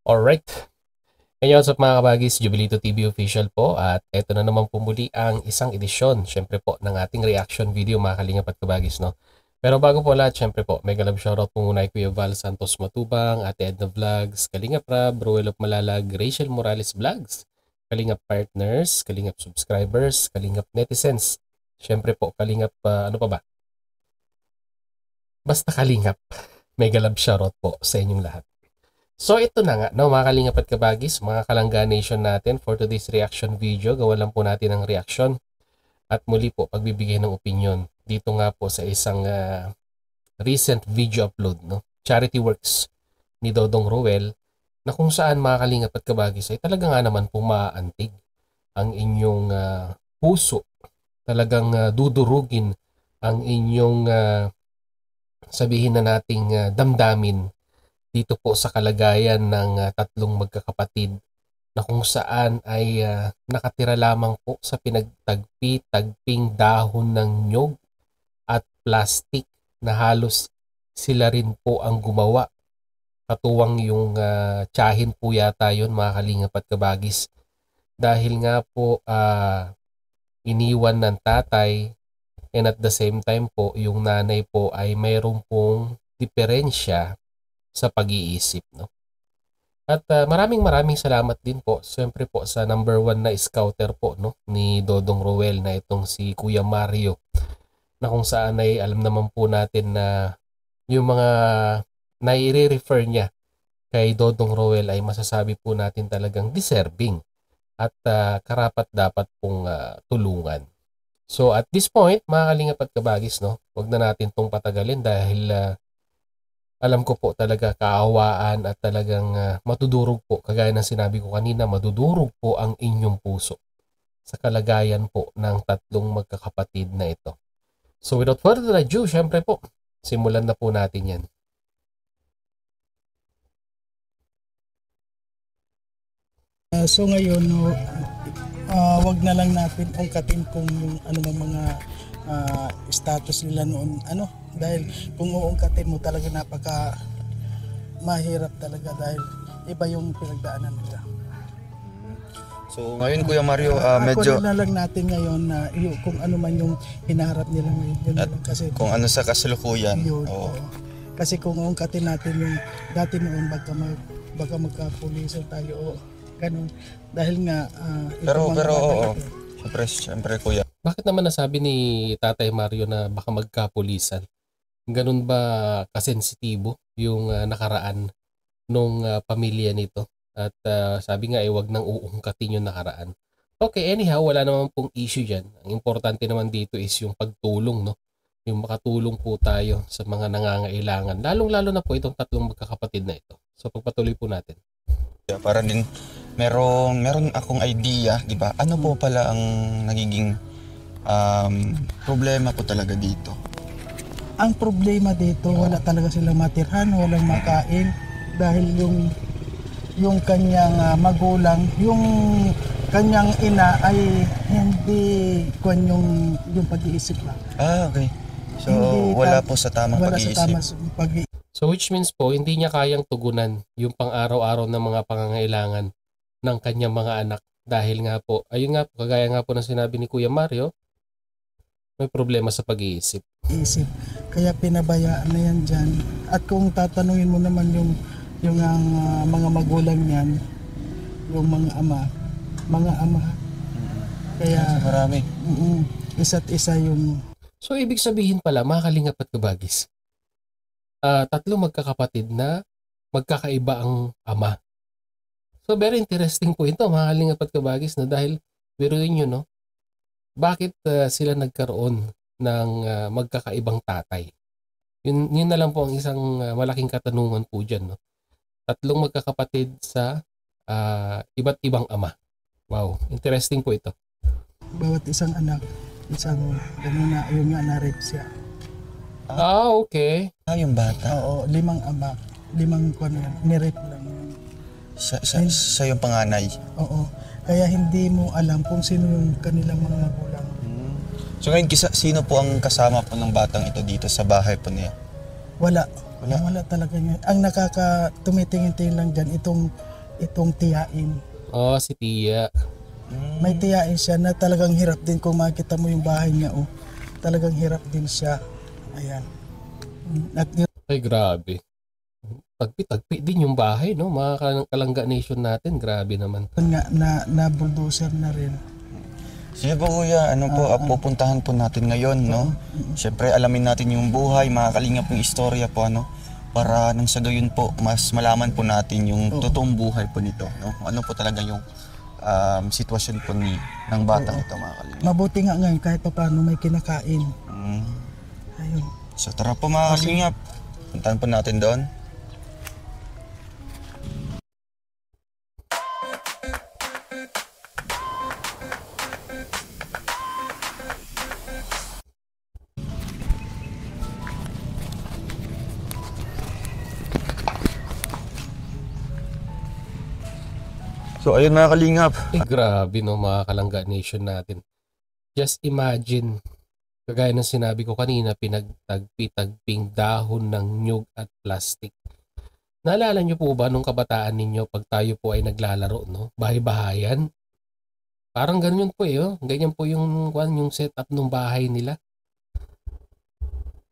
Alright. Ngayon sa mga kabagis, Jubilito TV official po at eto na naman po muli ang isang edisyon syempre po ng ating reaction video mga kalingap at kabagis, no? Pero bago po lahat, syempre po, mega love shoutout po muna kay Kuya Val Santos Matubang, Ate Edna Vlogs, Kalingap Rab, Ruel of Malalag, Rachel Morales Vlogs, Kalingap Partners, Kalingap Subscribers, Kalingap Netizens, syempre po, Kalingap, ano pa ba? Basta Kalingap. Mega love shoutout po sa inyong lahat. So ito na nga, no, mga kalingap at kabagis, mga kalangga nation natin for today's reaction video. Gawa lang po natin ang reaction at muli po pagbibigay ng opinion dito nga po sa isang recent video upload, no, Charity Works ni Dodong Ruel, na kung saan mga kalingap at kabagis ay talaga nga naman po maaantig ang inyong puso, talagang dudurugin ang inyong sabihin na nating damdamin dito po sa kalagayan ng tatlong magkakapatid na kung saan ay nakatira lamang po sa pinagtagpi-tagping dahon ng nyog at plastic na halos sila rin po ang gumawa. Katuwang yung tiyahin po yata yun mga kalingap at kabagis. Dahil nga po iniwan ng tatay and at the same time po yung nanay po ay mayroong pong diferensya sa pag-iisip, no? At maraming salamat din po siyempre po sa number 1 na scouter po, no, ni Dodong Ruel na itong si Kuya Mario, na kung saan ay alam naman po natin na yung mga nai-refer niya kay Dodong Ruel ay masasabi po natin talagang deserving at karapat dapat pong tulungan. So at this point mga kalingap at kabagis, no, wag na natin tong patagalin dahil alam ko po talaga kaawaan at talagang matudurog po, kagaya ng sinabi ko kanina, madudurog po ang inyong puso sa kalagayan po ng tatlong magkakapatid na ito. So without further ado, syempre po, simulan na po natin yan. So ngayon, wag na lang natin ungkatin kung yung ano mga status nila noon, dahil kung uungkatin mo talaga napaka mahirap talaga dahil iba yung pinagdaanan nila. So ngayon Kuya Mario, medyo na lang natin ngayon na kung ano man yung hinaharap nila ngayon, yun at lang, kasi kung ano sa kasalukuyan. Kasi kung uungkatin natin yung dati noon, baka magkapulisan tayo o ganun, dahil nga pero Siyempre Kuya, bakit naman nasabi ni Tatay Mario na baka magkapulisan? Ganun ba kasensitibo yung nakaraan nung pamilya nito? At sabi nga wag nang uungkatin yung nakaraan. Okay, anyhow, wala naman pong issue dyan. Ang importante naman dito is yung pagtulong, no? Yung makatulong po tayo sa mga nangangailangan. Lalong-lalo na po itong tatlong magkakapatid na ito. So pagpatuloy po natin. para din meron akong idea, di ba? Ano po pala ang nagiging problema po talaga dito? Ang problema dito, wala talaga silang matirhan, walang makain dahil yung kanyang magulang, yung kanyang ina ay hindi kuwan yung pag-iisip lang. Okay. So wala po sa tamang pag-iisip. So which means po, hindi niya kayang tugunan yung pang-araw-araw na mga pangangailangan ng kanyang mga anak. Dahil nga po, ayun nga po, kagaya nga po ng sinabi ni Kuya Mario, may problema sa pag-iisip. Kaya pinabayaan na yan dyan. At kung tatanungin mo naman yung mga magulang niyan, yung mga ama. Kaya marami. Isa't isa yung... So ibig sabihin pala, mga kalingap at kabagis, tatlong magkakapatid na magkakaiba ang ama. So very interesting po ito mga kalingap at kabagis, na dahil biruin nyo, no, bakit sila nagkaroon ng magkakaibang tatay? Yun na lang po ang isang malaking katanungan po dyan, no? Tatlong magkakapatid sa iba't ibang ama. Wow, interesting po ito. Bawat isang anak, gano'n na, yun nga, na-rape siya. Okay. Yung bata? Oo, 5 ama. 5 ni-rape lang. Sa yung panganay? Oo. Kaya hindi mo alam kung sino yung kanilang mga magulang. So ngayon, sino po ang kasama po ng batang ito dito sa bahay po niya? Wala talaga yun. Ang tumitingin-tingin lang dyan, itong tiyain. Oh, si Tia. May tiyain siya na talagang hirap din kung makita mo yung bahay niya. Oh. Talagang hirap din siya. Ayan. At Ay, grabe. Tagpi-tagpi din yung bahay, no? Mga Kalangga Nation natin, grabe naman. yun nga, na bulldozer na rin. Sige po kuya, ano po, pupuntahan po natin ngayon, no? Siyempre alamin natin yung buhay, mga kalingap yung istorya po, ano? Para nang sa gayon po, mas malaman po natin yung totoong buhay po nito, no? Ano po talaga yung sitwasyon po ng batang ito, mga kalingap. Mabuti nga ngayon kahit pa paano may kinakain. Ayun. So tara po mga kalingap, puntahan po natin doon. So ayun mga kalingap. Eh, grabe, no? Mga Kalangga Nation natin. Just imagine, kagaya ng sinabi ko kanina, pinagtagpi-tagping dahon ng nyug at plastic. Naalala niyo po ba nung kabataan ninyo pag tayo po ay naglalaro, no? Bahay-bahayan? Parang ganyan po eh, oh. Ganyan po yung setup ng bahay nila.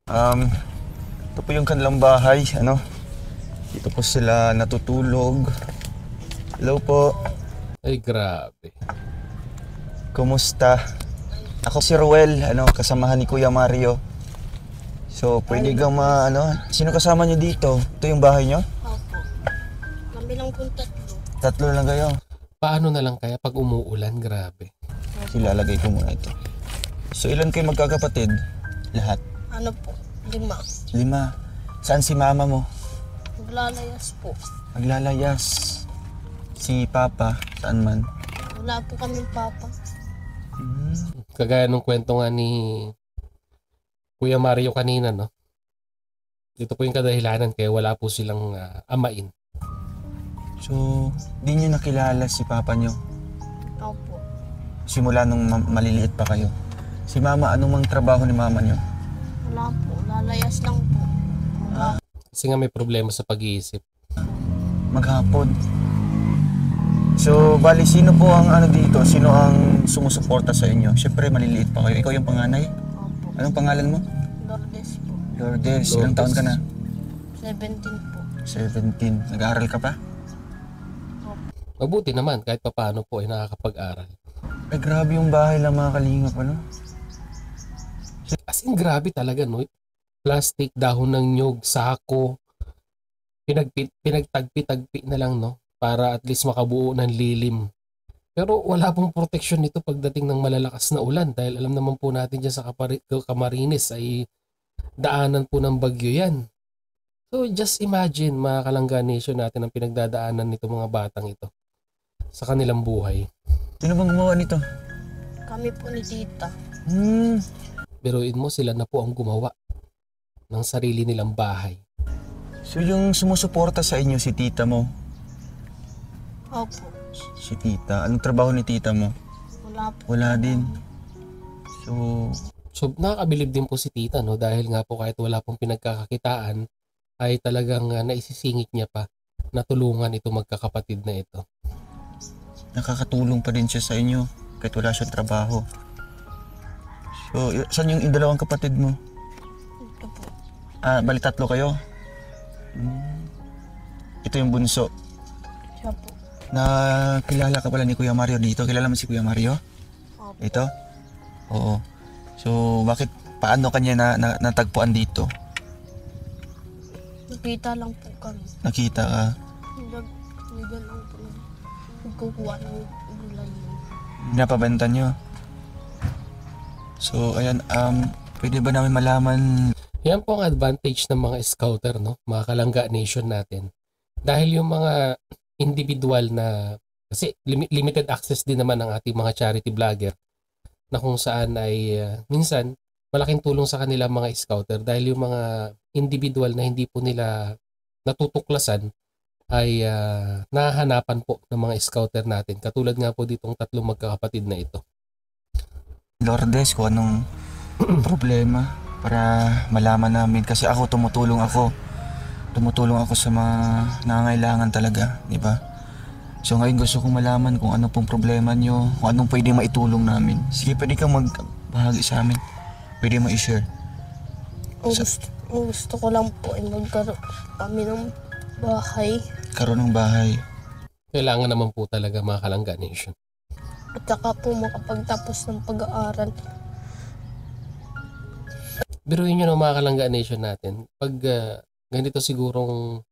Ito po yung kanilang bahay, ano? Dito po sila natutulog. Hello po. Ay, grabe. Kumusta? Ako si Ruel, ano, kasamahan ni Kuya Mario. So, pwede kang sino kasama niyo dito? Ito yung bahay niyo? Opo. Kami lang po tatlo. Tatlo lang kayo. Paano na lang kaya pag umuulan? Grabe. Ilalagay ko muna ito. So, ilan kayo magkakapatid? Lahat? Ano po? 5. 5. Saan si mama mo? Maglalayas po. Maglalayas. Si papa, saan man? Wala po kaming papa. Kagaya nung kwento nga ni Kuya Mario kanina, no? Dito po yung kadahilanan kaya wala po silang amain. So, di niyo nakilala si papa niyo? Opo. Simula nung maliliit pa kayo. Si mama, anong mang trabaho ni mama niyo? Wala po. Lalayas lang po. Kasi nga may problema sa pag-iisip. Maghapon. So, bali, sino po ang dito? Sino ang sumusuporta sa inyo? Siyempre, maliliit pa kayo. Ikaw yung panganay? Opo. Anong pangalan mo? Lourdes po. Lourdes. Ilang taon ka na? 17 po. 17. Nag-aaral ka pa? Mabuti naman kahit papaano po ay nakakapag-aral. Ay, grabe yung bahay lang mga kalingap, ano? As in, grabe talaga, no? Plastic, dahon ng nyug, sako, pinagtagpi-tagpi na lang, no? Para at least makabuo ng lilim. Pero wala pong proteksyon nito pagdating ng malalakas na ulan dahil alam naman po natin dyan sa Camarines ay daanan po ng bagyo yan. So just imagine mga Kalangga Nation natin ang pinagdadaanan nito mga batang ito sa kanilang buhay. Sino bang gumawa nito? Kami po ni tita. Biruin mo, sila na po ang gumawa ng sarili nilang bahay. So yung sumusuporta sa inyo si tita mo? Opo. Si tita. Anong trabaho ni tita mo? Wala po. Wala din. So, Nakakabilib din po si tita, no? Dahil nga po kahit wala pong pinagkakakitaan ay talagang naisisingit niya pa na tulungan ito magkakapatid na ito. nakakatulong pa din siya sa inyo kahit wala siyang trabaho. So, saan yung dalawang kapatid mo? Ito po. Bali tatlo kayo? Ito yung bunso. Siya po. Kilala ka pala ni Kuya Mario dito? Kilala mo si Kuya Mario? Opo. Ito? Oo. So, paano kanya natagpuan dito? Nakita lang po kami. Nakita ka? Nagdal lang po. Nagkukuha ng gulay. Napabenta nyo? So, ayan, pwede ba namin malaman? Yan po ang advantage ng mga scouter, no? Mga Kalangga Nation natin. Dahil yung mga individual na, kasi limited access din naman ang ating mga charity vlogger na kung saan ay minsan malaking tulong sa kanila mga scouter dahil yung mga individual na hindi po nila natutuklasan ay nahahanapan po ng mga scouter natin. Katulad nga po ditong tatlong magkakapatid na ito. Lourdes, kung anong problema para malaman namin. Kasi ako tumutulong ako sa mga nangangailangan talaga, di ba? So ngayon gusto kong malaman kung ano pong problema nyo, kung anong pwede maitulong namin. Sige, pwede kang magbahagi sa amin. Pwede mo i-share. Ang gusto ko lang po ay magkaroon kami ng bahay. Karoon ng bahay. Kailangan naman po talaga mga Kalangga Nation. At saka po makapagtapos ng pag-aaral. Biruin nyo ng mga Kalangga Nation natin, pag ganito sigurong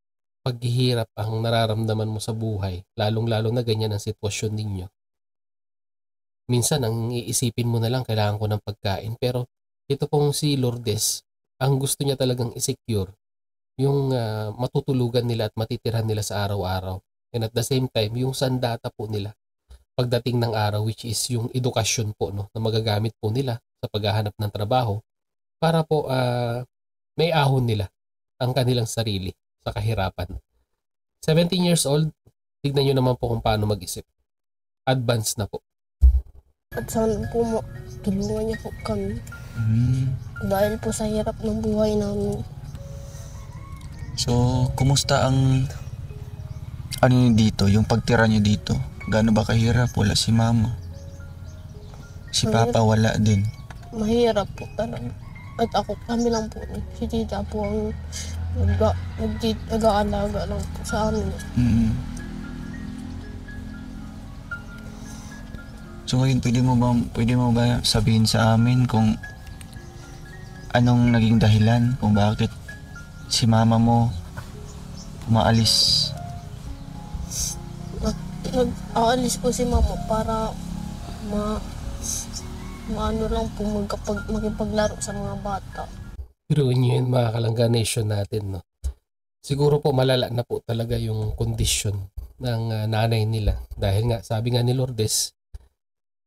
paghihirap ang nararamdaman mo sa buhay, lalong-lalo na ganyan ang sitwasyon ninyo. Minsan, ang iisipin mo na lang, kailangan ko ng pagkain. Pero ito pong si Lourdes, ang gusto niya talagang i-secure, yung matutulugan nila at matitirhan nila sa araw-araw. And at the same time, yung sandata po nila pagdating ng araw, which is yung edukasyon po, no, na magagamit po nila sa paghahanap ng trabaho para po may ahon nila ang kanilang sarili sa kahirapan. 17 years old, tignan nyo naman po kung paano mag-isip. Advance na po. At sana po tulungan niyo po kami. Dahil po sa hirap ng buhay namin. So, kumusta ang ano nyo dito, yung pagtira nyo dito? Gaano ba kahirap? Wala si mama. Si papa wala din. Mahirap po talaga. At kami lang po. Si tita po ang nag-aalaga lang po sa amin. So ngayon, pwede mo ba sabihin sa amin kung anong naging dahilan kung bakit si mama mo umaalis? Nag-aalis po si mama para maano lang po makipaglaro sa mga bata. Pero yun yun mga Kalangga Nation natin, no? Siguro po malala na po talaga yung kondisyon ng nanay nila. Dahil nga, sabi nga ni Lourdes,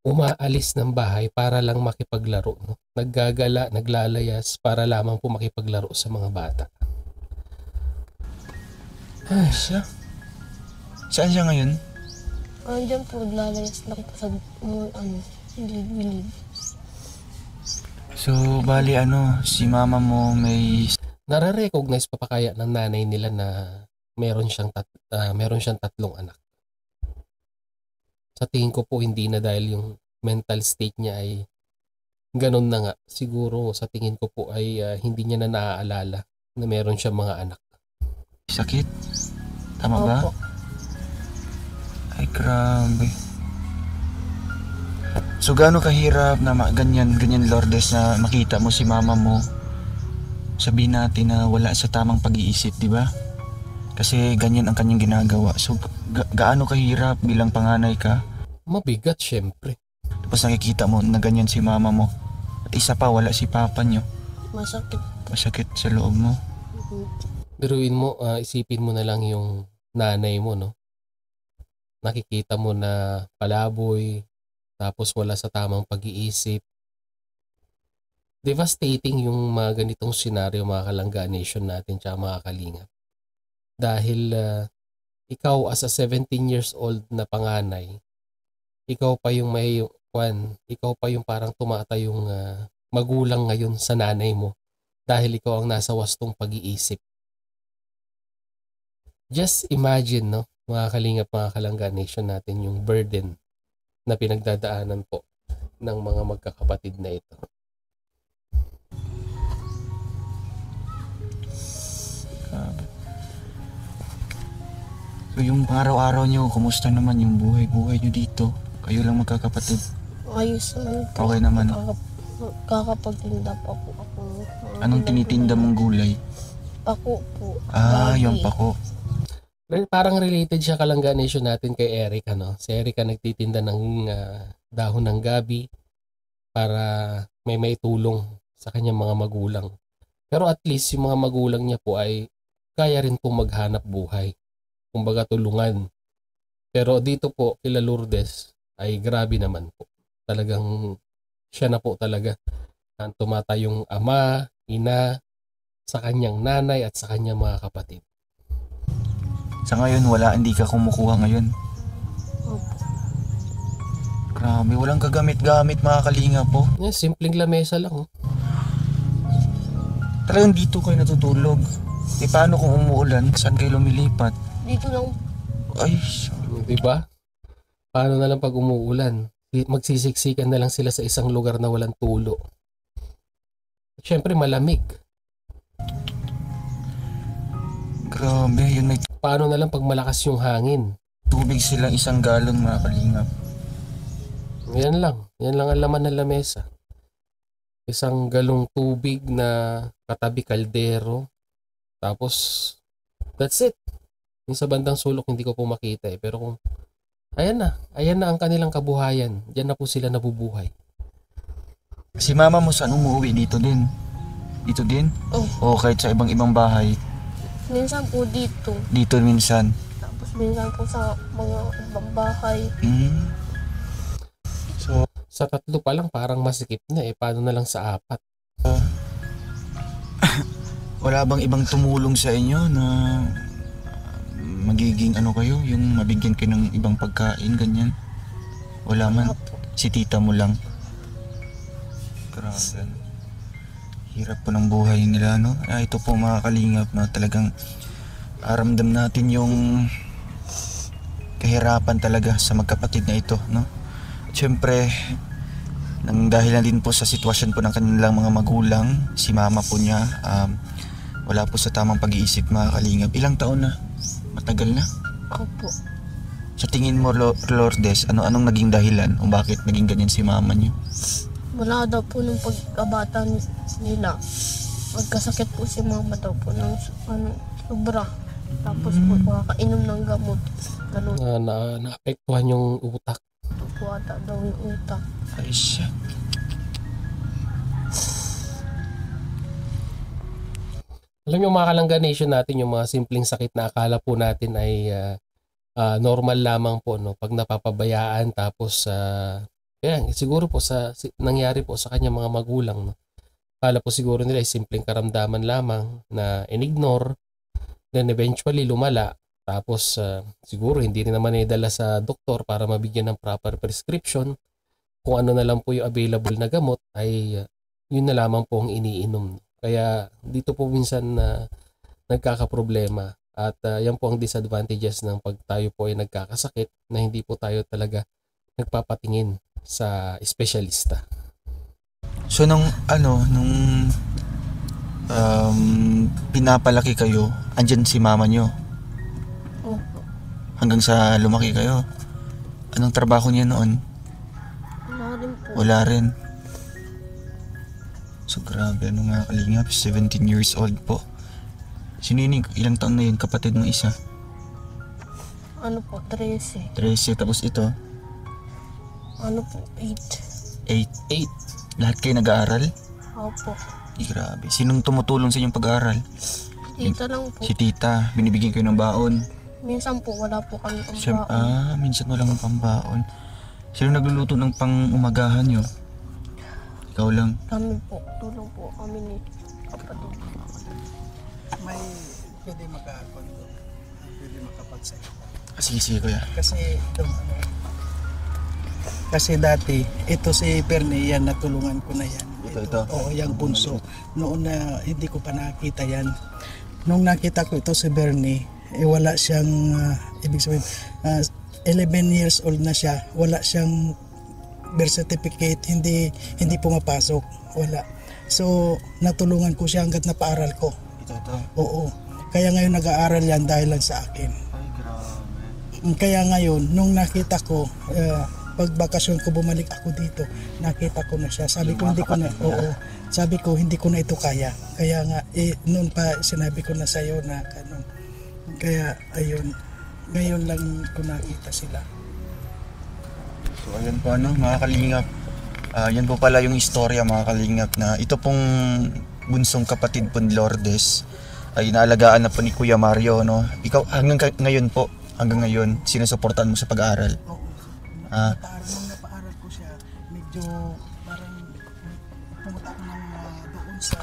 umaalis ng bahay para lang makipaglaro, no? Naggagala, naglalayas para lamang po makipaglaro sa mga bata. Ay, siya? Saan siya ngayon? Andiyan po, naglalayas lang po sa gilid-gilid. So, bali si mama mo may... Nare-recognize pa kaya ng nanay nila na meron siyang tatlong anak. Sa tingin ko po hindi na dahil yung mental state niya ay ganun na nga. Siguro sa tingin ko po ay hindi niya na naaalala na meron siyang mga anak. Sakit? Tama ba? Opo. Ay, grabe. So, gaano kahirap na ganyan Lourdes na makita mo si mama mo, sabihin natin na wala sa tamang pag-iisip, di ba? Kasi ganyan ang kanyang ginagawa. So, gaano kahirap bilang panganay ka? Mabigat syempre. Tapos nakikita mo na ganyan si mama mo. At isa pa, wala si papa nyo. Masakit. Masakit sa loob mo. Biruin mo, isipin mo na lang yung nanay mo, no? Nakikita mo na palaboy, tapos wala sa tamang pag-iisip. Devastating yung mga ganitong senaryo, mga Kalangga Nation natin tsaka mga kalinga. Dahil ikaw as a 17 years old na panganay, ikaw pa yung ikaw pa yung parang tumatayong magulang ngayon sa nanay mo dahil ikaw ang nasa wastong pag-iisip. Just imagine, no, mga kalingap, mga Kalangga Nation natin, yung burden na pinagdadaanan po ng mga magkakapatid na ito. So yung araw-araw nyo, kumusta naman yung buhay nyo dito? Kayo lang magkakapatid? Ayos naman po. Okay naman. Kakapagtinda pa po ako. Anong tinitinda mong gulay? Pako po. Yung pako. Parang related siya, Kalangga Nation natin, kay Erica, no? Si Erica nagtitinda ng dahon ng gabi para may maitulong sa kanyang mga magulang. Pero at least yung mga magulang niya po ay kaya rin pong maghanap buhay. Kumbaga tulungan. Pero dito po kila Lourdes ay grabe naman po. Talagang siya na po talaga ang tumatayong ama, ina sa kanyang nanay at sa kanyang mga kapatid. Sa ngayon, hindi ka kumukuha ngayon. Opo. Grabe, walang kagamit-gamit mga kalinga po. Simpleng lamesa lang. Oh. Talagang dito kayo natutulog. Paano kung umuulan? Saan kayo lumilipat? Dito lang. Ay, Di ba? Paano na lang pag umuulan? Magsisiksikan na lang sila sa isang lugar na walang tulo. Siyempre malamig. Grabe, yun may Paano na lang pag malakas yung hangin? tubig silang 1 galon mga kalingap. Yan lang. Yan lang ang laman ng lamesa. Isang galong tubig na katabi kaldero. Tapos, that's it. Yung sa bandang sulok hindi ko po makita eh. Pero kung, ayan na ang kanilang kabuhayan. Diyan na po sila nabubuhay. Si mama mo saan umuwi? Dito din? Dito din? Oh, O kahit sa ibang bahay? minsan po dito. Dito minsan? Tapos minsan po sa mga ibang bahay. So, Sa 3 pa lang parang masikip na eh. Paano na lang sa 4? wala bang ibang tumulong sa inyo na magiging ano kayo? Yung mabigyan kayo ng ibang pagkain, ganyan? Wala man? Si tita mo lang? Grabe. Hirap po ng buhay nila, no? Ito po mga kalingap na talagang aramdam natin yung kahirapan talaga sa magkapatid na ito, no? At syempre, nang dahilan din po sa sitwasyon po ng kanilang mga magulang, si mama po niya, wala po sa tamang pag-iisip mga kalingap. Ilang taon na? Matagal na? Opo. Sa tingin mo, Lourdes, anong naging dahilan o bakit naging ganyan si mama niyo? Wala daw po nung pagkabata nila. Magkasakit po si mama daw po ng sobra. Tapos po makakainom ng gamot. Ganun Naapektuhan yung utak. po ata daw yung utak. Ay siya. Alam niyo mga Kalangga Nation natin, yung mga simpleng sakit na akala po natin ay normal lamang po, no? Pag napapabayaan tapos yan, siguro po nangyari po sa kanya mga magulang, no? Akala po siguro nila ay simpleng karamdaman lamang na in-ignore, then eventually lumala. Tapos siguro hindi rin naman idala sa doktor para mabigyan ng proper prescription. Kung ano na lang po yung available na gamot ay yun na lamang po ang iniinom. Kaya dito po minsan nagkakaproblema. At yan po ang disadvantages ng pag tayo po ay nagkakasakit na hindi po tayo talaga nagpapatingin sa espesyalista. So nung pinapalaki kayo, andyan si mama niyo Opo. hanggang sa lumaki kayo. Anong trabaho niya noon? Wala rin po. Wala rin. So grabe, ano nga kalingap, 17 years old po. Sinining, ilang taon na yun kapatid mo isa? Ano po, 13. 13, tapos ito, Ano po, 8. 8. Lahat kayo nag-aaral? Opo. Grabe. Sinong tumutulong sa inyong pag-aaral? Tita lang po. Si tita, binibigyan kayo ng baon. Minsan po wala po kami pambaon. Minsan walang pambaon. Sino nagluluto ng pang-umagahan nyo? Ikaw lang. Kami po, tulong po kami ni kapatid. May pwede pwede makapagsalita. Sige kuya. Kasi kasi dati ito si Pernie, yan natulungan ko na yan. Ito. Oo, yung bunso. Noon na hindi ko pa nakita yan. Nung nakita ko ito si Bernie, wala siyang ibig sabihin 11 years old na siya. Wala siyang birth certificate, hindi pumapasok. Wala. So natulungan ko siya hangga't napaaral ko. Ito. Oo. Kaya ngayon nag-aaral yan dahil lang sa akin. Ay, grabe. Kaya ngayon, nung nakita ko, pag bakasyon ko bumalik ako dito, nakita ko na siya. Sabi ko hindi ko na, sabi ko hindi ko na ito kaya. Kaya nga, noon pa sinabi ko na sa'yo na ganun. Kaya ayun, ngayon lang ko nakita sila. So ayun po mga kalingap. Yan po pala yung istorya mga kalingap na ito pong bunsong kapatid po ni Lourdes ay inaalagaan na po ni Kuya Mario, no? Ikaw hanggang ngayon sinusuportahan mo sa pag-aaral? Oo. Nung napaaral ko siya, medyo parang pumunta ako doon sa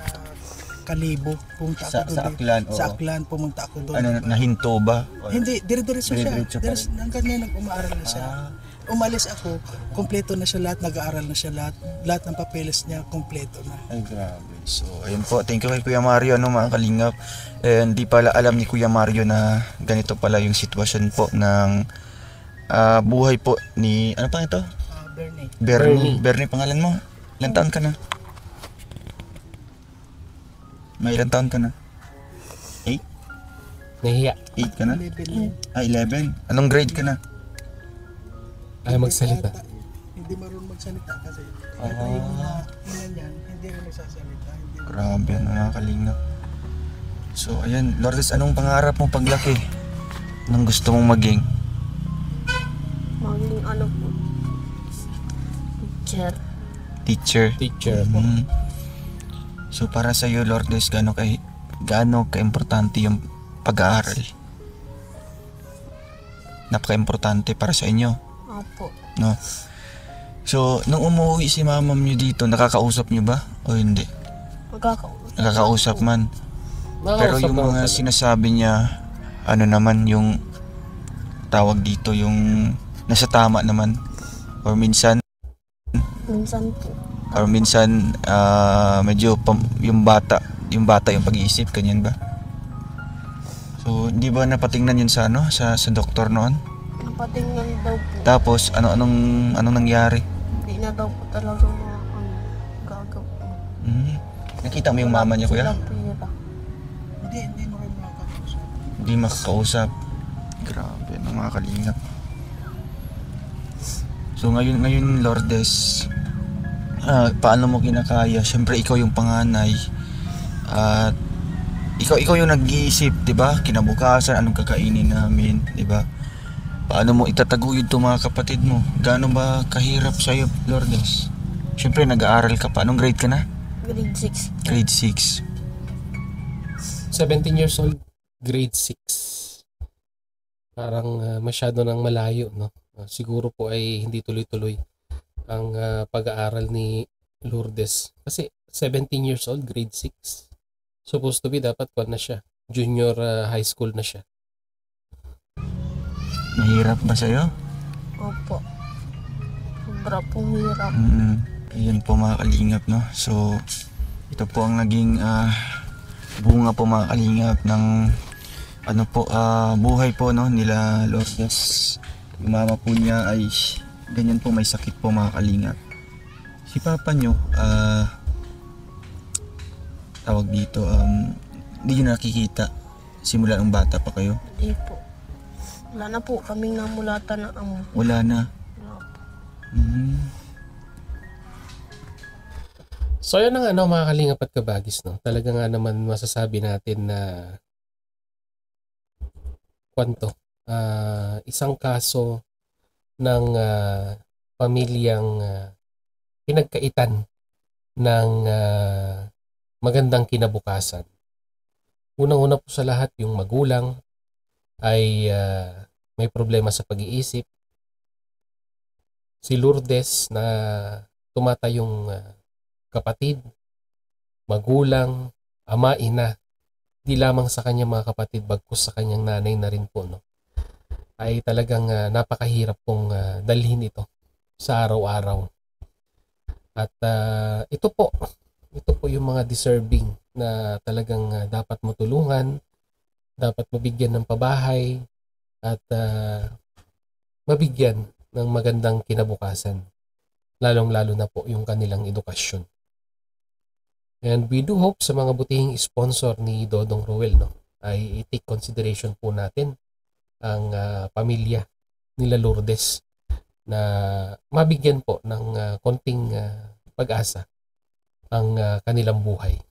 Kalibo. Pumunta ako Sa doon. Aklan, oo. Sa Aklan, pumunta ako doon. Nahinto ba? Hindi, dire-diretso siya. Dire-diretso pa rin. Hanggang ngayon nag-umaaral na siya. Umalis ako, kompleto na siya lahat, nag-aaral na siya lahat ng papeles niya, kompleto na. Ay, grabe. So, ayun po. Thank you kay Kuya Mario, mga kalingap. Hindi pala alam ni Kuya Mario na ganito pala yung sitwasyon po ng buhay po ni, ano pa ito? Bernie. Bernie. Bernie pangalan mo? Ilan taon ka na? May ilan taon ka na? 8? Nahiya. 8 ka na? 11. 11. Anong grade ka na? Ay magsalita. Hindi marunong magsalita kasi ito yung mga yan, hindi rin nagsasalita. Grabe, mga kalingap. So, ayan. Lourdes, anong pangarap mo paglaki? Anong gusto mong maging? Maging ano po, teacher. Teacher. Teacher. Mm. So, para sa iyo, Lourdes, gaano ka-importante yung pag-aaral? Napaka-importante para sa inyo, Opo. no? So, nung umuwi si mama niyo dito, nakakausap niyo ba? O hindi? Nakakausap man. Pero yung mga sinasabi niya, ano naman yung tawag dito, yung nasa tama naman. Or minsan, medyo yung bata yung pag-iisip, kanyan ba? So, hindi ba napatingnan yun sa sa doktor noon? Napatingnan daw po. Tapos, anong nangyari? Hindi na daw po talaga gagawin. Nakita mo yung mama niya, kuya? Walang pera. Hindi mo rin makakausap. Hindi makakausap. Grabe, mga kalingap. So ngayon Lourdes, paano mo kinakaya? Siyempre ikaw yung panganay. At ikaw yung nag-iisip, 'di ba? Kinabukasan anong kakainin namin, 'di ba? Paano mo itataguyod 'tong mga kapatid mo? Gaano ba kahirap sa iyo, Lourdes? Siyempre nag-aaral ka pa. Anong grade ka na? Grade 6. Grade 6. 17 years old, grade 6. Parang masyado nang malayo, no? Siguro po ay hindi tuloy-tuloy ang pag-aaral ni Lourdes. Kasi 17 years old, grade 6. Supposed to be dapat kwan na siya. Junior high school na siya. Mahirap ba sa'yo? Opo. Sobra pong hirap. Ayun po mga kalingap, no? So, ito po ang naging bunga po mga kalingap ng buhay po, no, nila Lourdes. Yung mama po niya ay ganyan po, may sakit po mga kalingap. Si papa nyo, tawag dito, hindi nyo nakikita simula ng bata pa kayo? Hindi po. Wala na po kaming namulatan ng amo. Wala na. Wala po. So yun ang mga kalingap at kabagis, no? Talaga nga naman masasabi natin na isang kaso ng pamilyang pinagkaitan ng magandang kinabukasan. Unang-una po sa lahat, yung magulang ay may problema sa pag-iisip. Si Lourdes na tumatayong kapatid, magulang, ama, ina, di lamang sa kanyang mga kapatid, bagkus sa kanyang nanay na rin po, no? Ay talagang napakahirap pong dalhin ito sa araw-araw. At ito po yung mga deserving na talagang dapat mo tulungan, dapat mabigyan ng pabahay, at mabigyan ng magandang kinabukasan. Lalong-lalo na po yung kanilang edukasyon. And we do hope sa mga butihing sponsor ni Dodong Ruel, no, ay i-take consideration po natin ang pamilya nila Lourdes na mabigyan po ng konting pag-asa ang kanilang buhay.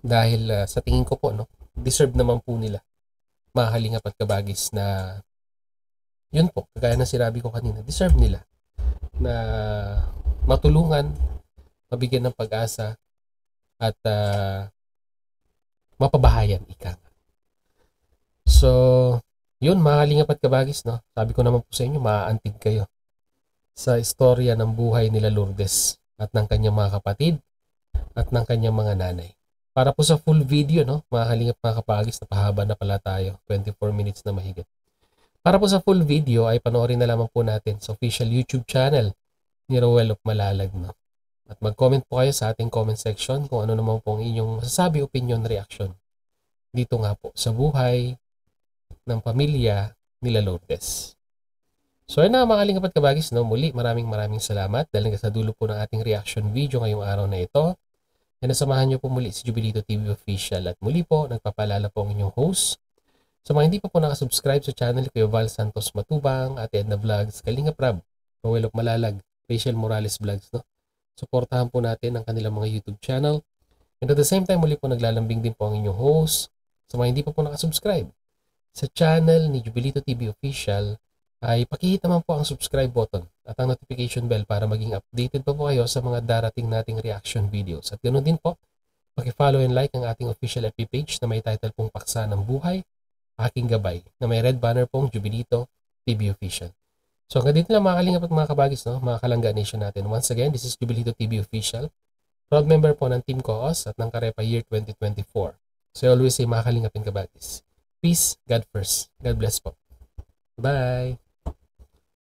Dahil sa tingin ko po, no, deserve naman po nila, mga kalingap at kabagis, na yun po, kagaya na sinabi ko kanina, deserve nila na matulungan, mabigyan ng pag-asa, at mapabahayan, ika. So, yun mga kalingap at kabagis, no? Sabi ko naman po sa inyo, maaantig kayo sa istorya ng buhay nila Lourdes at ng kanyang mga kapatid at ng kanyang mga nanay. Para po sa full video, no, mga kalingap, mga kabagis, napahaba na pala tayo, 24 minutes na mahigit. Para po sa full video ay panoorin na lamang po natin sa official YouTube channel ni Roel of Malalag, no? At mag-comment po kayo sa ating comment section kung ano naman po ang inyong masasabi, opinion, reaction dito nga po sa buhay ng pamilya nila Lourdes. So yun na mga kalingap at kabagis, no? Muli maraming salamat dahil hanggang sa dulo po ng ating reaction video ngayong araw na ito. And nasamahan niyo po muli si Jubilito TV Official at muli po nagpapaalala po ang inyong host. Sa mga hindi pa po nakasubscribe sa channel Kuya Val Santos Matubang, Ate Edna Vlogs, Kalingap Rab, Rowel of Malalag, Rachel Morales Vlogs, no? Suportahan po natin ang kanilang mga YouTube channel. And at the same time, muli po naglalambing din po ang inyong host. Sa mga hindi pa po nakasubscribe sa channel ni Jubilito TV Official, ay pakihit naman po ang subscribe button at ang notification bell para maging updated pa po kayo sa mga darating nating reaction videos. At ganoon din po, paki-follow and like ang ating official FB page na may title pong Paksa ng Buhay, Aking Gabay, na may red banner pong Jubilito TV Official. So hanggang dito lang mga kalingap at mga kabagis, no? Mga Kalangga Nation natin. Once again, this is Jubilito TV Official, proud member po ng Team Koos at ng Karepa Year 2024. So I always say mga kalingap and kabagis, peace, God first. God bless po. Bye!